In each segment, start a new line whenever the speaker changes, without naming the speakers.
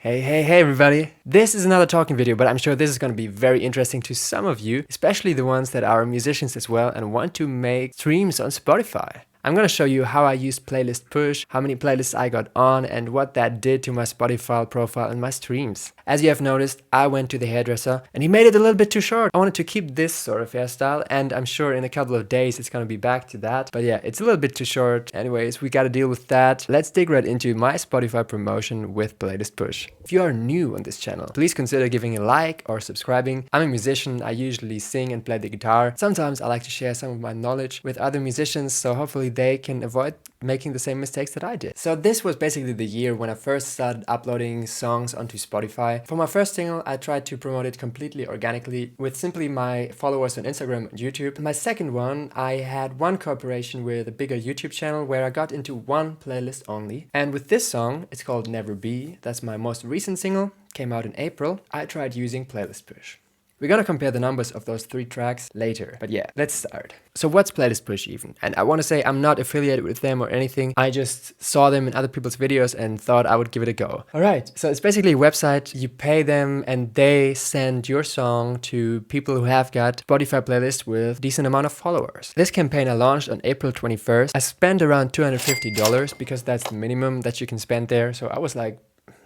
Hey everybody! This is another talking video, but I'm sure this is going to be very interesting to some of you, especially the ones that are musicians as well and want to make streams on Spotify. I'm going to show you how I used playlist push, how many playlists I got on, and what that did to my Spotify profile and my streams. As you have noticed, I went to the hairdresser and he made it a little bit too short. I wanted to keep this sort of hairstyle, and I'm sure in a couple of days it's going to be back to that. But yeah, it's a little bit too short. Anyways, we got to deal with that. Let's dig right into my Spotify promotion with playlist push. If you are new on this channel, please consider giving a like or subscribing. I'm a musician. I usually sing and play the guitar. Sometimes I like to share some of my knowledge with other musicians, so hopefully they can avoid making the same mistakes that I did. So this was basically the year when I first started uploading songs onto Spotify. For my first single, I tried to promote it completely organically with simply my followers on Instagram and YouTube. My second one, I had one cooperation with a bigger YouTube channel where I got into one playlist only. And with this song, it's called Never Be. That's my most recent single, came out in April. I tried using playlist push. We're gonna compare the numbers of those 3 tracks later, but yeah, let's start. So what's playlist push even? And I want to say I'm not affiliated with them or anything. I just saw them in other people's videos and thought I would give it a go. Alright, so it's basically a website. You pay them and they send your song to people who have got Spotify playlists with a decent amount of followers. This campaign I launched on April 21st. I spent around $250 because that's the minimum that you can spend there. So I was like,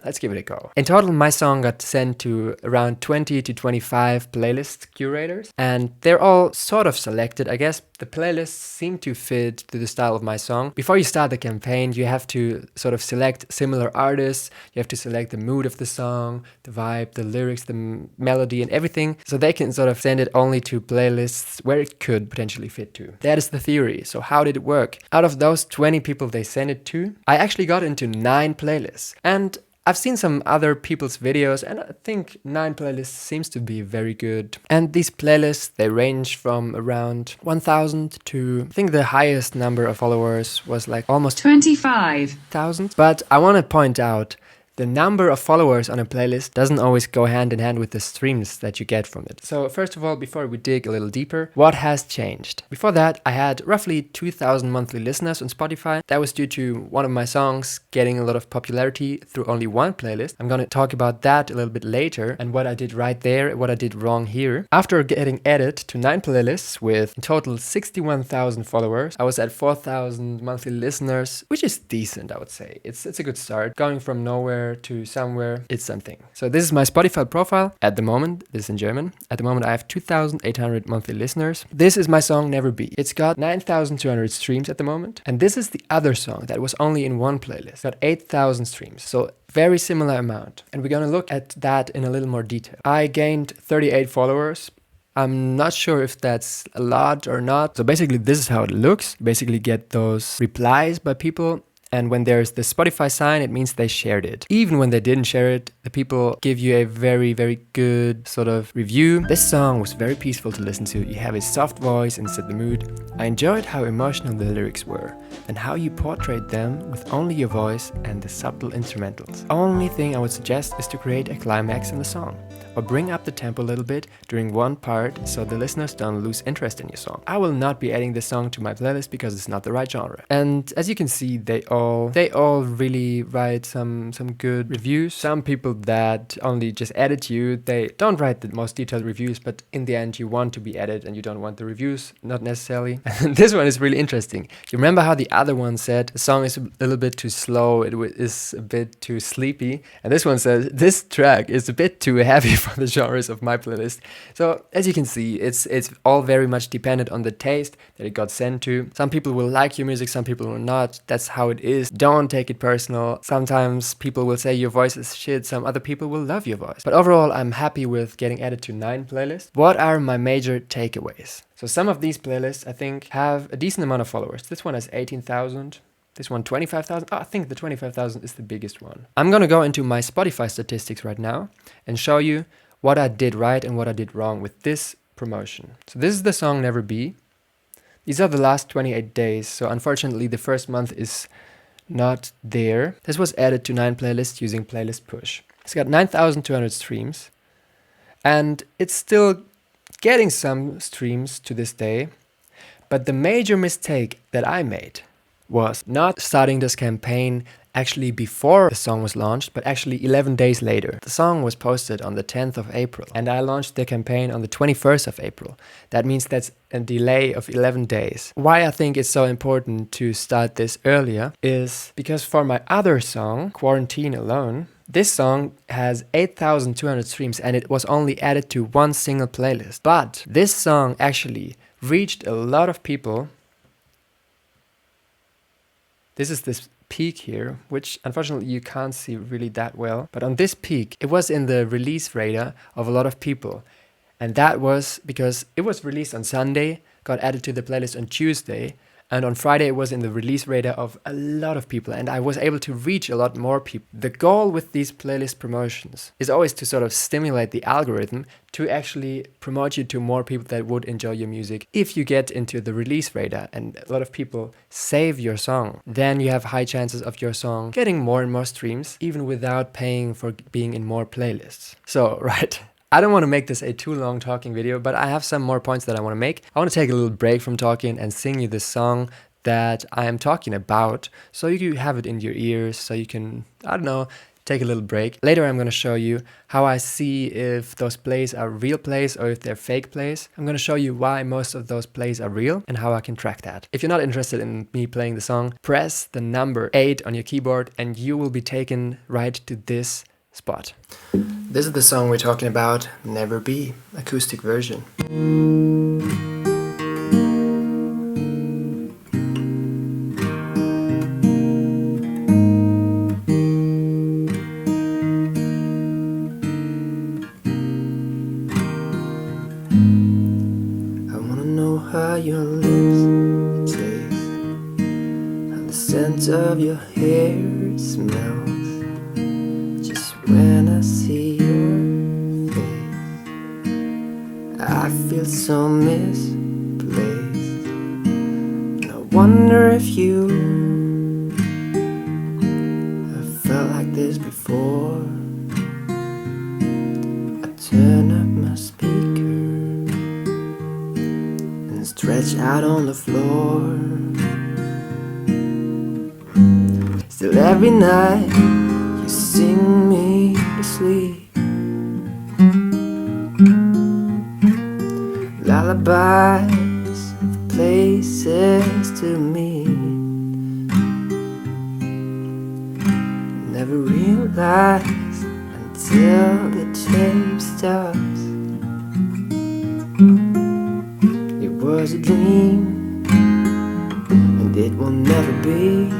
let's give it a go. In total, my song got sent to around 20 to 25 playlist curators, and they're all sort of selected. I guess the playlists seem to fit to the style of my song. Before you start the campaign, you have to sort of select similar artists. You have to select the mood of the song, the vibe, the lyrics, the melody, and everything, so they can sort of send it only to playlists where it could potentially fit to. That is the theory. So how did it work? Out of those 20 people they sent it to, I actually got into 9 playlists. And I've seen some other people's videos and I think 9 playlists seems to be very good. And these playlists, they range from around 1,000 to, I think the highest number of followers was like almost 25,000. But I want to point out, the number of followers on a playlist doesn't always go hand in hand with the streams that you get from it. So first of all, before we dig a little deeper, what has changed? Before that, I had roughly 2,000 monthly listeners on Spotify. That was due to one of my songs getting a lot of popularity through only one playlist. I'm gonna talk about that a little bit later and what I did right there, what I did wrong here. After getting added to 9 playlists with in total 61,000 followers, I was at 4,000 monthly listeners, which is decent, I would say. It's a good start. Going from nowhere to somewhere, it's something. So this is my Spotify profile at the moment. This is in German. At the moment I have 2,800 monthly listeners. This is my song Never Be. It's got 9,200 streams at the moment. And this is the other song that was only in one playlist. Got 8,000 streams. So very similar amount. And we're gonna look at that in a little more detail. I gained 38 followers. I'm not sure if that's a lot or not. So basically this is how it looks. You basically get those replies by people. And when there's the Spotify sign, it means they shared it. Even when they didn't share it, the people give you a very good sort of review. This song was very peaceful to listen to. You have a soft voice and set the mood. I enjoyed how emotional the lyrics were and how you portrayed them with only your voice and the subtle instrumentals. Only thing I would suggest is to create a climax in the song, or bring up the tempo a little bit during one part so the listeners don't lose interest in your song. I will not be adding this song to my playlist because it's not the right genre. And as you can see, they all really write some good reviews. Some people that only just added you, they don't write the most detailed reviews, but in the end you want to be added and you don't want the reviews, not necessarily. And this one is really interesting. You remember how the other one said the song is a little bit too slow, it is a bit too sleepy, and this one says this track is a bit too heavy for the genres of my playlist. So as you can see, it's all very much dependent on the taste that it got sent to. Some people will like your music, some people will not. That's how it is. Don't take it personal. Sometimes people will say your voice is shit, some other people will love your voice. But overall, I'm happy with getting added to 9 playlists. What are my major takeaways? So some of these playlists, I think, have a decent amount of followers. This one has 18,000. This one 25,000. Oh, I think the 25,000 is the biggest one. I'm gonna go into my Spotify statistics right now and show you what I did right and what I did wrong with this promotion. So this is the song Never Be. These are the last 28 days. So unfortunately, the first month is not there. This was added to 9 playlists using playlist push. It's got 9,200 streams and it's still getting some streams to this day. But the major mistake that I made was not starting this campaign actually before the song was launched, but actually 11 days later. The song was posted on the 10th of April, and I launched the campaign on the 21st of April. That means that's a delay of 11 days. Why I think it's so important to start this earlier is because for my other song, Quarantine Alone, this song has 8,200 streams and it was only added to one single playlist. But this song actually reached a lot of people. This is this peak here, which unfortunately you can't see really that well. But on this peak, it was in the release radar of a lot of people. And that was because it was released on Sunday, got added to the playlist on Tuesday, and on Friday it was in the release radar of a lot of people, and I was able to reach a lot more people. The goal with these playlist promotions is always to sort of stimulate the algorithm to actually promote you to more people that would enjoy your music. If you get into the release radar and a lot of people save your song, then you have high chances of your song getting more and more streams, even without paying for being in more playlists. So, right. I don't want to make this a too long talking video, but I have some more points that I want to make. I want to take a little break from talking and sing you the song that I am talking about, so you have it in your ears, so you can, I don't know, take a little break. Later I'm going to show you how I see if those plays are real plays or if they're fake plays. I'm going to show you why most of those plays are real and how I can track that. If you're not interested in me playing the song, press the number 8 on your keyboard and you will be taken right to this spot. This is the song we're talking about, Never Be, acoustic version. I wanna know how your lips taste, how the scent of your hair smells. When I see your face, I feel so misplaced. And I wonder if you have felt like this before. I turn up my speaker and stretch out on the floor. Still every night you sing me to sleep, lullabies of places to meet. Never realize until the tape stops. It was a dream and it will never be.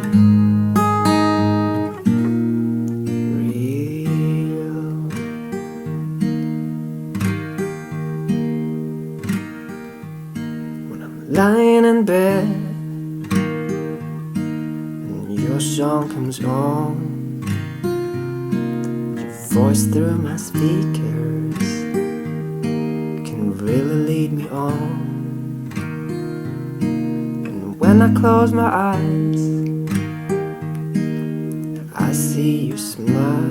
Lying in bed and your song comes on, your voice through my speakers can really lead me on. And when I close my eyes, I see you smile,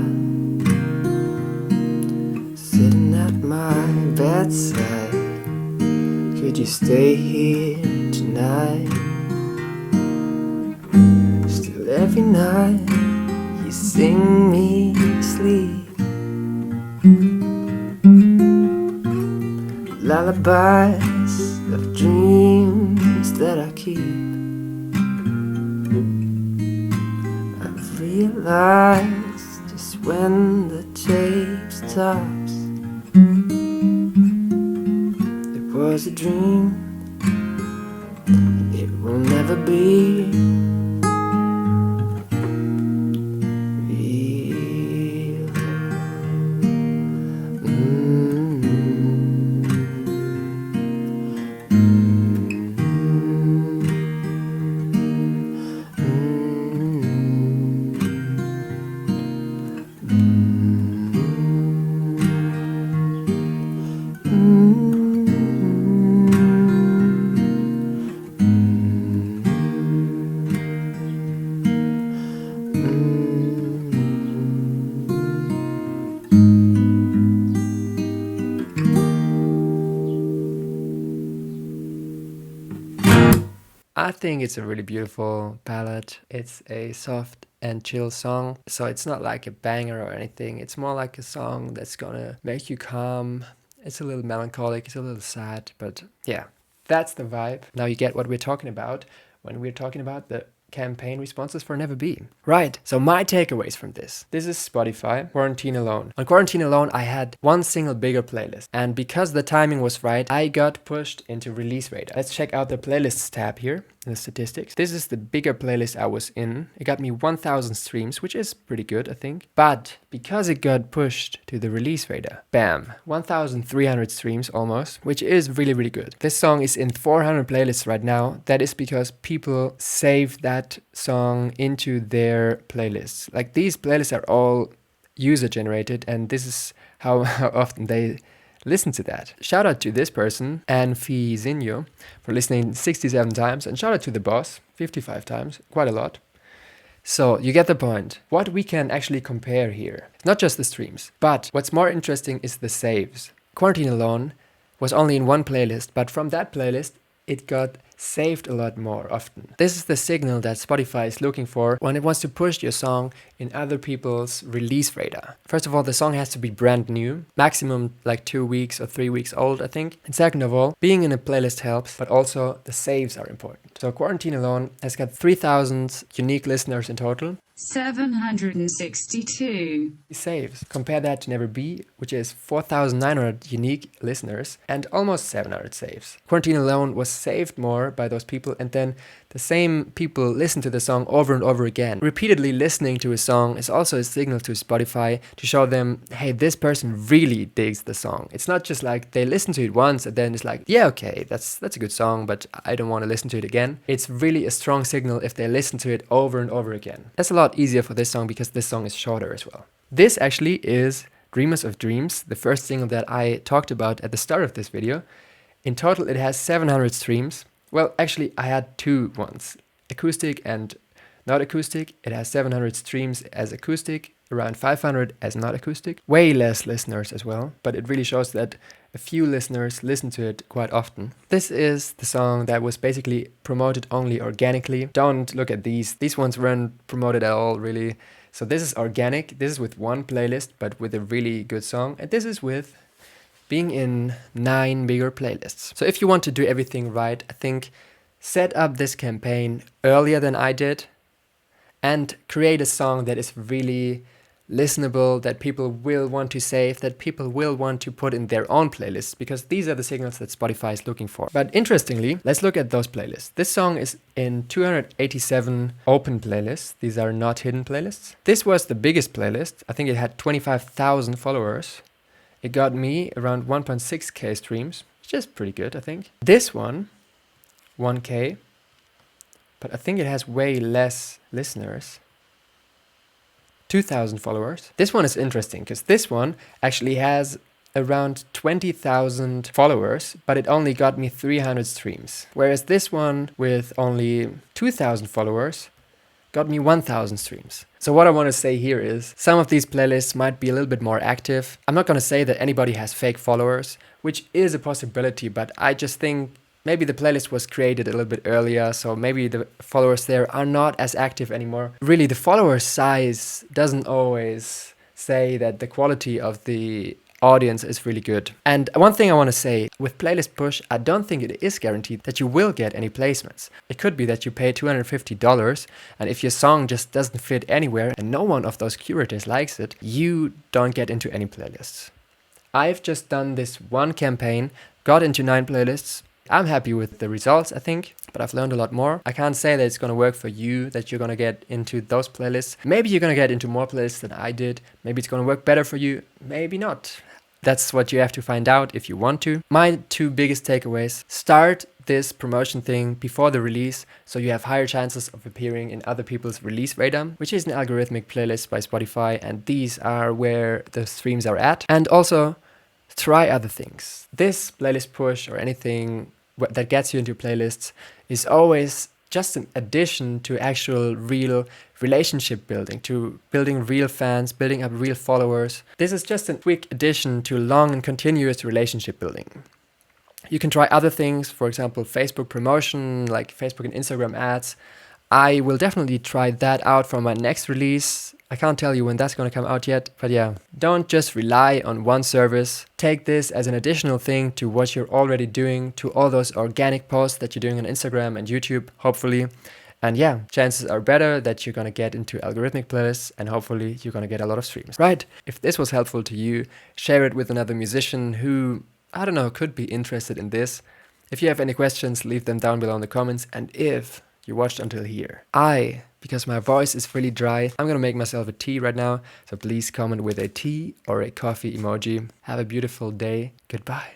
sitting at my bedside. Could you stay here tonight? Still every night you sing me to sleep, lullabies of dreams that I keep. I've realized just when the tape stops, was a dream, it will never be real. I think it's a really beautiful ballad. It's a soft and chill song. So it's not like a banger or anything. It's more like a song that's gonna make you calm. It's a little melancholic, it's a little sad, but yeah, that's the vibe. Now you get what we're talking about when we're talking about the campaign responses for Never Be. Right, so my takeaways from this. This is Spotify, Quarantine Alone. On Quarantine Alone, I had one single bigger playlist. And because the timing was right, I got pushed into Release Radar. Let's check out the playlists tab here in the statistics. This is the bigger playlist I was in. It got me 1,000 streams, which is pretty good, I think. But because it got pushed to the Release Radar, bam, 1,300 streams almost, which is really, really good. This song is in 400 playlists right now. That is because people save that song into their playlists. Like, these playlists are all user generated, and this is how often they listen to that. Shout out to this person, Anfizinho, for listening 67 times, and shout out to the boss, 55 times, quite a lot. So you get the point. What we can actually compare here, not just the streams, but what's more interesting is the saves. Quarantine Alone was only in one playlist, but from that playlist, it got saved a lot more often. This is the signal that Spotify is looking for when it wants to push your song in other people's release radar. First of all, the song has to be brand new, maximum like 2 weeks or 3 weeks old, I think. And second of all, being in a playlist helps, but also the saves are important. So Quarantine Alone has got 3,000 unique listeners in total.
762
saves. Compare that to Never Be, which is 4,900 unique listeners and almost 700 saves. Quarantine Alone was saved more by those people, and then the same people listen to the song over and over again. Repeatedly listening to a song is also a signal to Spotify to show them, hey, this person really digs the song. It's not just like they listen to it once and then it's like, yeah, okay, that's a good song, but I don't want to listen to it again. It's really a strong signal if they listen to it over and over again. That's a lot easier for this song because this song is shorter as well. This actually is Dreamers of Dreams, the first single that I talked about at the start of this video. In total, it has 700 streams. Well, actually, I had two ones, acoustic and not acoustic. It has 700 streams as acoustic, around 500 as not acoustic. Way less listeners as well, but it really shows that a few listeners listen to it quite often. This is the song that was basically promoted only organically. Don't look at these. These ones weren't promoted at all, really. So this is organic. This is with one playlist, but with a really good song. And this is with being in 9 bigger playlists. So if you want to do everything right, I think set up this campaign earlier than I did and create a song that is really listenable, that people will want to save, that people will want to put in their own playlists, because these are the signals that Spotify is looking for. But interestingly, let's look at those playlists. This song is in 287 open playlists. These are not hidden playlists. This was the biggest playlist. I think it had 25,000 followers. It got me around 1.6k streams, which is pretty good, I think. This one, 1k, but I think it has way less listeners. 2,000 followers. This one is interesting because this one actually has around 20,000 followers, but it only got me 300 streams. Whereas this one with only 2,000 followers got me 1,000 streams. So what I want to say here is some of these playlists might be a little bit more active. I'm not going to say that anybody has fake followers, which is a possibility, but I just think maybe the playlist was created a little bit earlier, so maybe the followers there are not as active anymore. Really, the follower size doesn't always say that the quality of the audience is really good. And one thing I want to say, with Playlist Push, I don't think it is guaranteed that you will get any placements. It could be that you pay $250, and if your song just doesn't fit anywhere and no one of those curators likes it, you don't get into any playlists. I've just done this one campaign, got into 9 playlists. I'm happy with the results, I think, but I've learned a lot more. I can't say that it's going to work for you, that you're going to get into those playlists. Maybe you're going to get into more playlists than I did. Maybe it's going to work better for you. Maybe not. That's what you have to find out if you want to. My 2 biggest takeaways: start this promotion thing before the release, so you have higher chances of appearing in other people's release radar, which is an algorithmic playlist by Spotify, and these are where the streams are at. And also, try other things. This Playlist Push or anything that gets you into playlists is always just an addition to actual real relationship building, to building real fans, building up real followers. This is just a quick addition to long and continuous relationship building. You can try other things, for example, Facebook promotion, like Facebook and Instagram ads. I will definitely try that out for my next release. I can't tell you when that's going to come out yet, but yeah, don't just rely on one service. Take this as an additional thing to what you're already doing, to all those organic posts that you're doing on Instagram and YouTube, hopefully. And yeah, chances are better that you're going to get into algorithmic playlists, and hopefully you're going to get a lot of streams. Right, if this was helpful to you, share it with another musician who, I don't know, could be interested in this. If you have any questions, leave them down below in the comments. And if you watched until here, because my voice is really dry, I'm gonna make myself a tea right now. So please comment with a tea or a coffee emoji. Have a beautiful day. Goodbye.